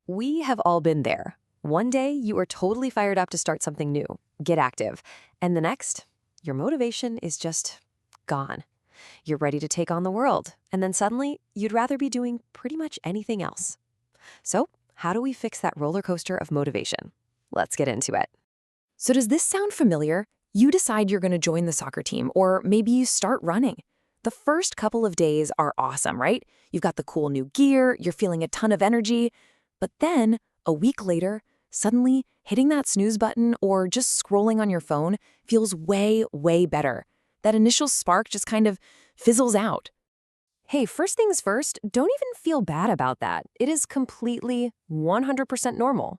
We have all been there. One day, you are totally fired up to start something new, get active, and the next, your motivation is just gone. You're ready to take on the world, and then suddenly, you'd rather be doing pretty much anything else. So, how do we fix that roller coaster of motivation? Let's get into it. So does this sound familiar? You decide you're going to join the soccer team, or maybe you start running. The first couple of days are awesome, right? You've got the cool new gear, you're feeling a ton of energy. But then, a week later, suddenly hitting that snooze button or just scrolling on your phone feels way, way better. That initial spark just kind of fizzles out. Hey, first things first, don't even feel bad about that. It is completely 100% normal.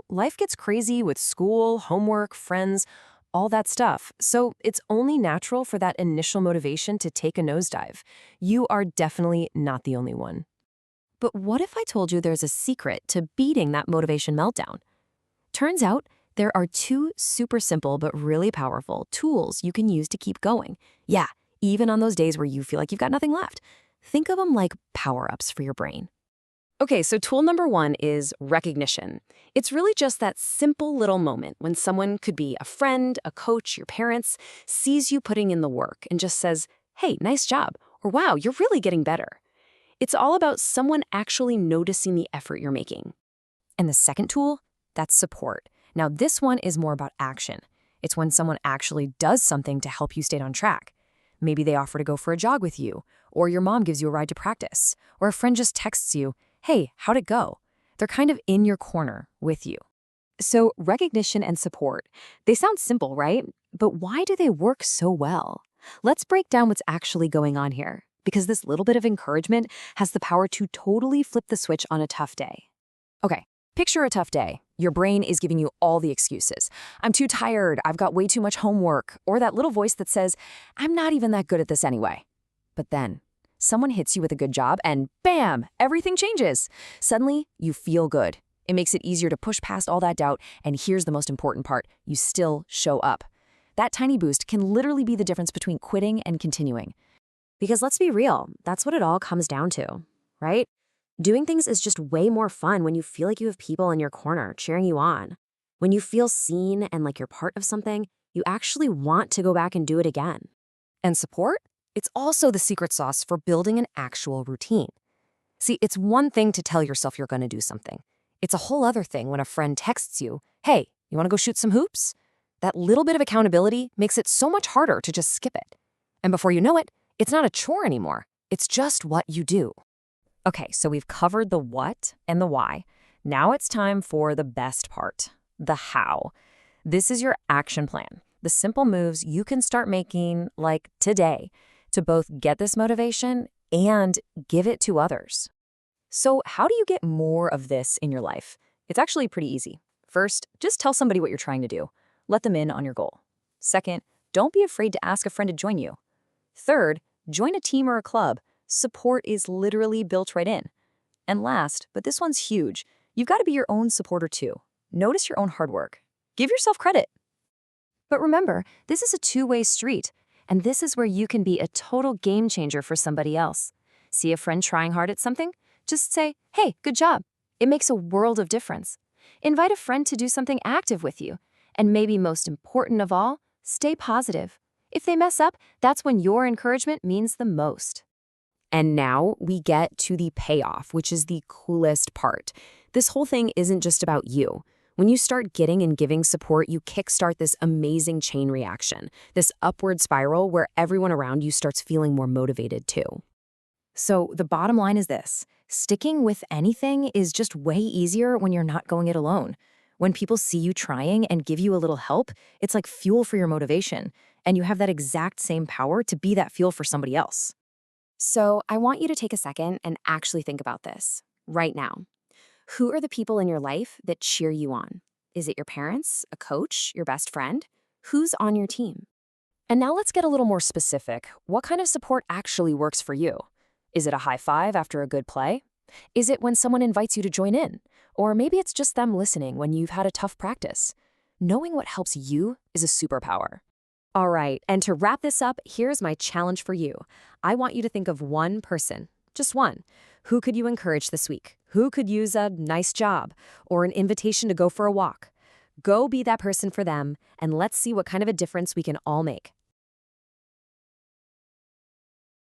Life gets crazy with school, homework, friends, all that stuff. So it's only natural for that initial motivation to take a nosedive. You are definitely not the only one. But what if I told you there's a secret to beating that motivation meltdown? Turns out there are two super simple but really powerful tools you can use to keep going. Yeah, even on those days where you feel like you've got nothing left. Think of them like power-ups for your brain. Okay, so tool number one is recognition. It's really just that simple little moment when someone, could be a friend, a coach, your parents, sees you putting in the work and just says, "Hey, nice job," or "Wow, you're really getting better." It's all about someone actually noticing the effort you're making. And the second tool, that's support. Now, this one is more about action. It's when someone actually does something to help you stay on track. Maybe they offer to go for a jog with you, or your mom gives you a ride to practice, or a friend just texts you, "Hey, how'd it go?" They're kind of in your corner with you. So recognition and support, they sound simple, right? But why do they work so well? Let's break down what's actually going on here, because this little bit of encouragement has the power to totally flip the switch on a tough day. Okay, picture a tough day. Your brain is giving you all the excuses. "I'm too tired, I've got way too much homework," or that little voice that says, "I'm not even that good at this anyway." But then, someone hits you with a good job and bam, everything changes. Suddenly, you feel good. It makes it easier to push past all that doubt, and here's the most important part, you still show up. That tiny boost can literally be the difference between quitting and continuing. Because let's be real, that's what it all comes down to, right? Doing things is just way more fun when you feel like you have people in your corner cheering you on. When you feel seen and like you're part of something, you actually want to go back and do it again. And support? It's also the secret sauce for building an actual routine. See, it's one thing to tell yourself you're going to do something. It's a whole other thing when a friend texts you, "Hey, you want to go shoot some hoops?" That little bit of accountability makes it so much harder to just skip it. And before you know it, it's not a chore anymore. It's just what you do. Okay, so we've covered the what and the why. Now it's time for the best part, the how. This is your action plan, the simple moves you can start making, like today, to both get this motivation and give it to others. So how do you get more of this in your life? It's actually pretty easy. First, just tell somebody what you're trying to do. Let them in on your goal. Second, don't be afraid to ask a friend to join you. Third, join a team or a club. Support is literally built right in. And last, but this one's huge, you've got to be your own supporter too. Notice your own hard work. Give yourself credit. But remember, this is a two-way street, and this is where you can be a total game changer for somebody else. See a friend trying hard at something? Just say, "Hey, good job." It makes a world of difference. Invite a friend to do something active with you. And maybe most important of all, stay positive. If they mess up, that's when your encouragement means the most. And now we get to the payoff, which is the coolest part. This whole thing isn't just about you. When you start getting and giving support, you kickstart this amazing chain reaction, this upward spiral where everyone around you starts feeling more motivated too. So the bottom line is this: sticking with anything is just way easier when you're not going it alone. When people see you trying and give you a little help, it's like fuel for your motivation, and you have that exact same power to be that fuel for somebody else. So I want you to take a second and actually think about this right now. Who are the people in your life that cheer you on? Is it your parents, a coach, your best friend? Who's on your team? And now let's get a little more specific. What kind of support actually works for you? Is it a high five after a good play? Is it when someone invites you to join in? Or maybe it's just them listening when you've had a tough practice. Knowing what helps you is a superpower. All right, and to wrap this up, here's my challenge for you. I want you to think of one person, Just one. Who could you encourage this week? Who could use a nice job or an invitation to go for a walk? Go be that person for them, and let's see what kind of a difference we can all make.